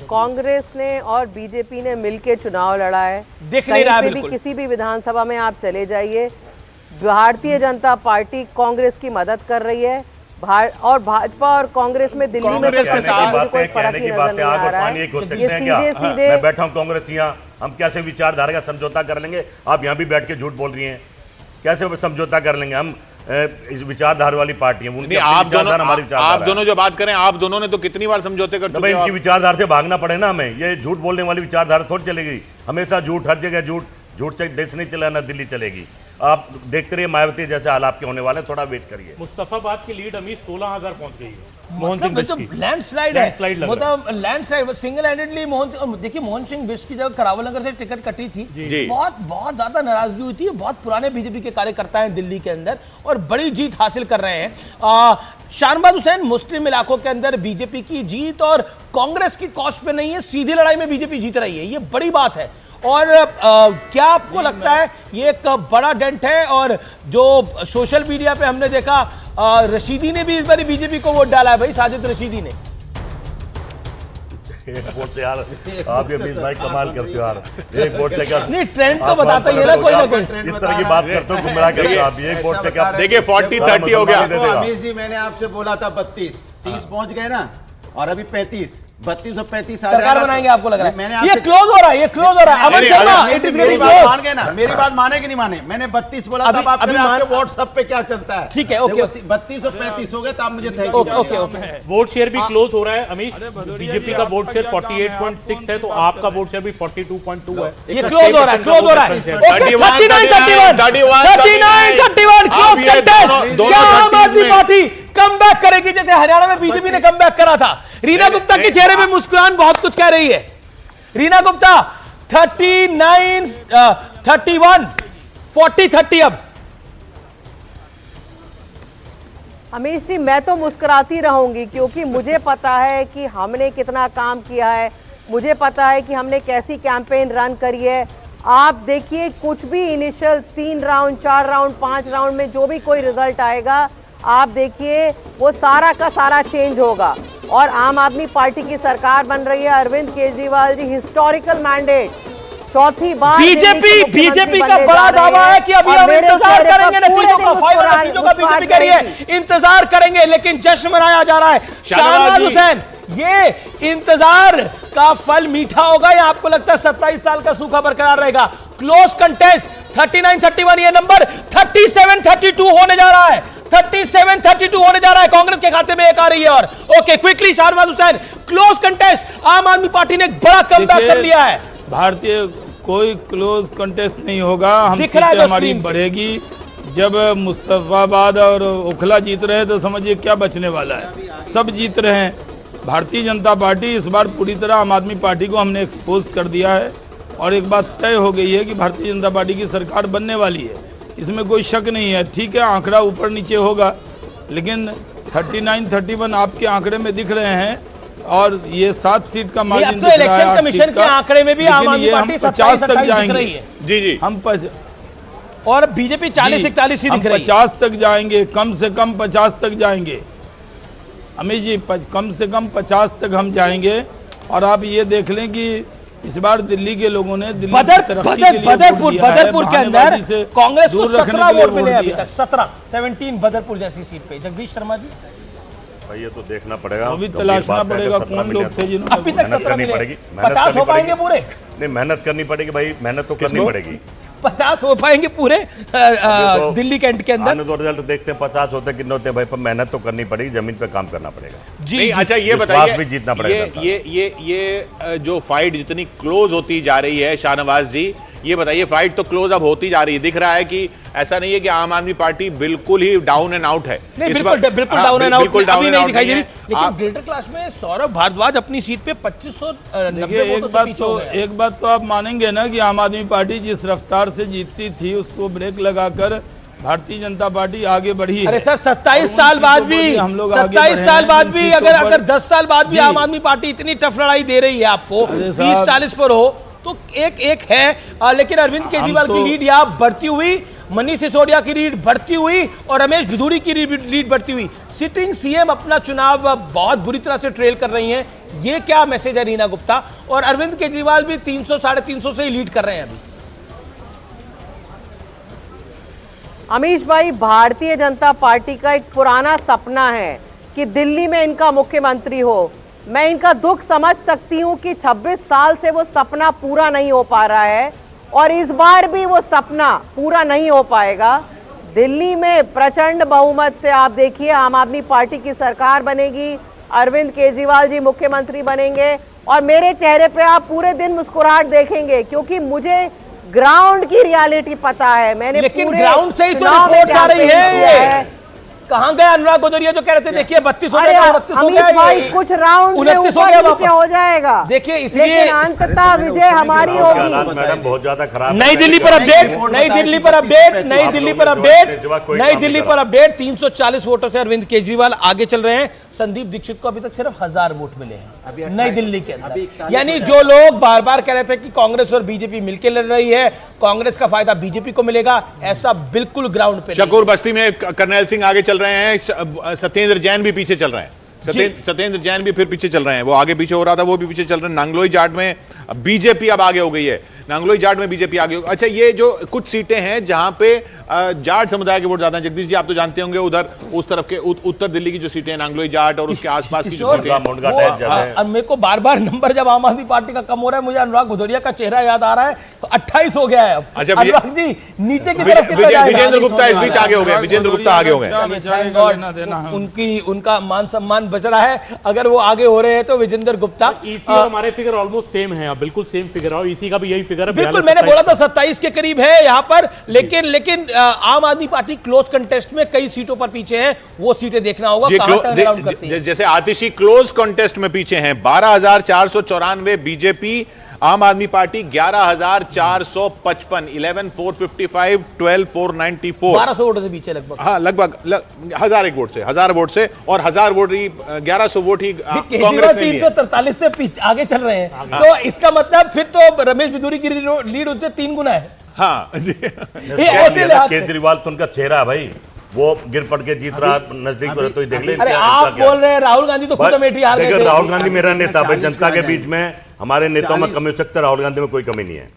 कांग्रेस ने और बीजेपी ने मिलकर चुनाव लड़ा है। दिख नहीं रहा बिल्कुल। किसी भी विधानसभा में आप चले जाइए, भारतीय जनता पार्टी कांग्रेस की मदद कर रही है और भाजपा और कांग्रेस में दिल्ली में कांग्रेस के साथ कोई फर्क ही नजर नहीं आ रहा है। ये सीधे सीधे मैं बैठा हूँ कांग्रेस यहाँ, हम कैसे विचारधारा का समझौता कर लेंगे? आप यहाँ भी बैठ के झूठ बोल रही हैं, कैसे समझौता कर लेंगे हम? इस विचारधारा वाली पार्टी है, उनकी आप विचारधारा दोनों जो बात करें, आप दोनों ने तो कितनी बार समझौते कर चुके हैं। इनकी विचारधारा से भागना पड़े ना हमें। ये झूठ बोलने वाली विचारधारा थोड़ी चलेगी हमेशा। झूठ हर जगह, झूठ से देश नहीं चला, ना दिल्ली चलेगी। आप देखते रहिए मायावती जैसे हाल आपके होने वाले, थोड़ा वेट करिए। मुस्तफाबाद की लीड अमीर 16,000 पहुंच गई है। मोहन सिंह बिष्ट की लैंडस्लाइड है, मतलब लैंडस्लाइड सिंगल हैंडेडली देखिए मोहन सिंह बिष्ट की जब करावल नगर से टिकट कटी थी, बहुत ज्यादा नाराजगी हुई थी। बहुत पुराने बीजेपी के कार्यकर्ता हैं दिल्ली के अंदर और बड़ी जीत हासिल कर रहे हैं। शाहनवाज हुसैन, मुस्लिम इलाकों के अंदर बीजेपी की जीत और कांग्रेस की कॉस्ट पे नहीं है, सीधी लड़ाई में बीजेपी जीत रही है, ये बड़ी बात है। और क्या आपको लगता है ये एक बड़ा डेंट है? और जो सोशल मीडिया पे हमने देखा, रशीदी ने भी इस बार बीजेपी को वोट डाला है भाई, साजिद रशीदी ने। एक वोट से यार आप ये भाई कमाल करते हो यार। एक वोट से क्या नहीं, ट्रेंड तो बताता ही है ना कोई ना कोई। इस तरह की बात करते हो, गुमराह करते हो आप। एक वोट से क्या देखिए 40-30 हो गया। अमीश जी, मैंने आपसे बोला था 32-30 पहुंच गए ना, और अभी 32 और 35 सरकार बनाएंगे आपको लग रहा है? मैंने ये क्लोज हो रहा है, ये क्लोज हो रहा है। Aman Sharma, it is very close. मान गए ना, मेरी बात माने कि नहीं माने? मैंने 32 बोला था, आपके व्हाट्सएप पे क्या चलता है? ठीक है, ओके। 32 और 35 हो गए, तो आप मुझे thank you. Okay okay. Vote share भी क्लोज हो रहा है अमीश। बीजेपी का वोट शेयर 48.6 है, तो आपका वोट शेयर भी 42.2 है। ये क्लोज हो रहा है, क्लोज हो रहा है। 39-31 क्लोज कंटेस्ट। क्या आम आदमी पार्टी कम बैक करेगी जैसे हरियाणा में बीजेपी ने कम बैक करा था? रीना गुप्ता के चेहरे पे मुस्कुराहट बहुत कुछ कह रही है। रीना गुप्ता 39, 31, 40-30 अब। अमीश जी, मैं तो मुस्कुराती रहूंगी क्योंकि मुझे पता है कि हमने कितना काम किया है, मुझे पता है कि हमने कैसी कैंपेन रन करी है। आप देखिए, कुछ भी इनिशियल 3 राउंड, 4 राउंड, 5 राउंड में जो भी कोई रिजल्ट आएगा, आप देखिए वो सारा का सारा चेंज होगा। और आम आदमी पार्टी की सरकार बन रही है। अरविंद केजरीवाल जी हिस्टोरिकल मैंडेट, चौथी बार बीजेपी का बड़ा दावा है कि अभी हम इंतजार करेंगे नतीजों का। 5 नतीजों का बीजेपी कह रही है, इंतजार करेंगे, लेकिन जश्न मनाया जा रहा है। शाहनवाज हुसैन, ये इंतजार का फल मीठा होगा या आपको लगता है 27 साल का सूखा बरकरार रहेगा? क्लोज कंटेस्ट 39-31, ये नंबर 37-32 होने जा रहा है। 37-32 होने जा रहा है। कांग्रेस के खाते में एक आ रही है। और okay, quickly Shahnawaz Hussain, close contest. आम आदमी पार्टी ने एक बड़ा कमबैक कर लिया है। भारतीय कोई क्लोज कंटेस्ट नहीं होगा। हम हमारी बढ़ेगी। जब मुस्तफाबाद और ओखला जीत रहे तो समझिए क्या बचने वाला है। सब जीत रहे हैं। भारतीय जनता पार्टी इस बार पूरी तरह आम आदमी पार्टी को हमने एक्सपोज कर दिया है और एक बात तय हो गई है कि भारतीय जनता पार्टी की सरकार बनने वाली है, इसमें कोई शक नहीं है। ठीक है, आंकड़ा ऊपर नीचे होगा, लेकिन 39-31 आपके आंकड़े में दिख रहे हैं और ये 7 सीट का मार्जिन तो इलेक्शन कमीशन के आंकड़े में भी आम आदमी पार्टी 50 तक जाएंगे। जी हम और बीजेपी 40-41 ही दिख रही है। 50 तक जाएंगे, कम से कम 50 तक जाएंगे अमित जी, कम से कम 50 तक हम जाएंगे। और आप ये देख लें कि इस बार दिल्ली के लोगों ने बदरपुर के अंदर कांग्रेस को 17 वोट मिले अभी तक। 17 बदरपुर जैसी सीट पे। जगदीश शर्मा जी, भाई ये तो देखना पड़ेगा, अभी तलाशना पड़ेगा कौन लोग थे जिन्होंने अभी तक 17 मिले। 50 हो पाएंगे पूरे? नहीं, मेहनत करनी पड़ेगी भाई, मेहनत तो करनी पड़ेगी। 50 हो पाएंगे पूरे दिल्ली कैंट के अंदर? तो रिजल्ट देखते हैं 50 होते कितने होते हैं भाई, पर मेहनत तो करनी पड़ेगी, जमीन पे काम करना पड़ेगा जी। अच्छा, ये बताइए, भी जीतना पड़ेगा। ये जो फाइट जितनी क्लोज होती जा रही है, शाहनवाज जी ये बताइए, फाइट तो क्लोज अब होती जा रही है। दिख रहा है कि ऐसा नहीं है कि आम आदमी पार्टी बिल्कुल ही डाउन एंड आउट है। बिल्कुल डाउन एंड आउट अभी नहीं दिखाई दे रही। लेकिन ग्रेटर क्लास में सौरभ भारद्वाज अपनी सीट पे 2590 एक बात तो आप मानेंगे ना कि आम आदमी पार्टी जिस रफ्तार से जीतती थी उसको ब्रेक लगाकर भारतीय जनता पार्टी आगे बढ़ी है। अरे सर, 27 साल बाद भी, हम लोग 27 साल बाद भी, अगर 10 साल बाद भी आम आदमी पार्टी इतनी टफ लड़ाई दे रही है आपको, 30-40 पर हो तो एक है। लेकिन अरविंद केजरीवाल की लीड यहाँ बढ़ती हुई मनीष सिसोदिया की लीड बढ़ती हुई और रमेश भिदुरी की लीड बढ़ती हुई। सिटिंग सीएम अपना चुनाव बहुत बुरी तरह से ट्रेल कर रही हैं। ये क्या मैसेज है रीना गुप्ता? और अरविंद केजरीवाल भी 300 350 से ही लीड कर रहे हैं अभी। अमीश भाई, भारतीय जनता पार्टी का एक पुराना सपना है कि दिल्ली में इनका मुख्यमंत्री हो। मैं इनका दुख समझ सकती हूं कि 26 साल से वो सपना पूरा नहीं हो पा रहा है और इस बार भी वो सपना पूरा नहीं हो पाएगा। दिल्ली में प्रचंड बहुमत से आप देखिए आम आदमी पार्टी की सरकार बनेगी, अरविंद केजरीवाल जी मुख्यमंत्री बनेंगे और मेरे चेहरे पे आप पूरे दिन मुस्कुराहट देखेंगे, क्योंकि मुझे ग्राउंड की रियलिटी पता है। मैंने लेकिन ग्राउंड से ही तो रिपोर्ट आ रही है। कहां गए अनुराग भदौरिया जो कह रहे थे देखिए 32 हो गया, 29 हो गया, कुछ राउंड 29 हो गया, वापस हो जाएगा। देखिए इसलिए अंततः विजय हमारी होगी। मैडम बहुत ज्यादा खराब। नई दिल्ली पर अपडेट, नई दिल्ली पर अपडेट, नई दिल्ली पर अपडेट, नई दिल्ली पर अपडेट। 340 वोटों से अरविंद केजरीवाल आगे चल रहे हैं। संदीप दीक्षित को अभी तक सिर्फ 1000 वोट मिले हैं नई दिल्ली के अंदर। यानी जो लोग बार बार कह रहे थे कि कांग्रेस और बीजेपी मिलकर लड़ रही है, कांग्रेस का फायदा बीजेपी को मिलेगा, ऐसा बिल्कुल ग्राउंड पे शकूर बस्ती में करनैल सिंह आगे चल रहे हैं, सत्येंद्र जैन भी पीछे चल रहे हैं। सत्येंद्र जैन भी फिर पीछे चल रहे हैं। वो आगे पीछे हो रहा था, वो भी पीछे चल रहे हैं। नांगलोई जाट में बीजेपी अब आगे हो गई है। नांगलोई जाट में बीजेपी आगे हो। अच्छा, ये जो कुछ सीटें हैं जहां पे जाट समुदाय के वोट ज्यादा हैं, जगदीश जी आप तो जानते होंगे, उधर उस तरफ के उत्तर दिल्ली की जो सीटें हैं, नांगलोई जाट और उसके आसपास की जो सीटें हैं, मेरे को बार बार नंबर जब आम आदमी पार्टी का कम हो रहा है, मुझे अनुराग भदौरिया का चेहरा याद आ रहा है। तो 28 हो गया है अब। अच्छा, अनुराग जी नीचे की तरफ विजेंद्र गुप्ता इस बीच आगे हो गए। विजेंद्र गुप्ता आगे हो गए। उनका मान सम्मान बच रहा है। अगर वो आगे हो रहे हैं तो विजेंद्र गुप्ता। हमारे फिगर ऑलमोस्ट सेम है, बिल्कुल सेम फिगर है। इसी का भी यही फिगर है। बिल्कुल, मैंने बोला था 27 के करीब है यहाँ पर। लेकिन आम आदमी पार्टी क्लोज कंटेस्ट में कई सीटों पर पीछे है। वो सीटें देखना होगा कहां टर्न अराउंड करती है। जैसे आतिशी क्लोज कंटेस्ट में पीछे हैं 12,494 बीजेपी, आम आदमी पार्टी 11,455, 11,455, 12,494, 1200 वोटों से पीछे लगभग। हाँ, लगभग 1000 वोट से, 1000 वोट से, और 1000 वोट ही 1100 वोट ही कांग्रेस ने लिए। 343 से पीछे आगे चल रहे हैं। तो इसका मतलब फिर तो रमेश भिदुरी की लीड उससे 3 गुना है। हाँ जी। केजरीवाल तो उनका चेहरा भाई, वो गिर पड़ के जीत रहा, नजदीक तो देख ले। अरे आप बोल रहे हैं राहुल गांधी तो खुद अमेठी हार गए थे। राहुल गांधी मेरा नेता भाई, जनता के बीच में हमारे नेताओं में कमी हो सकता है, राहुल गांधी में कोई कमी नहीं है।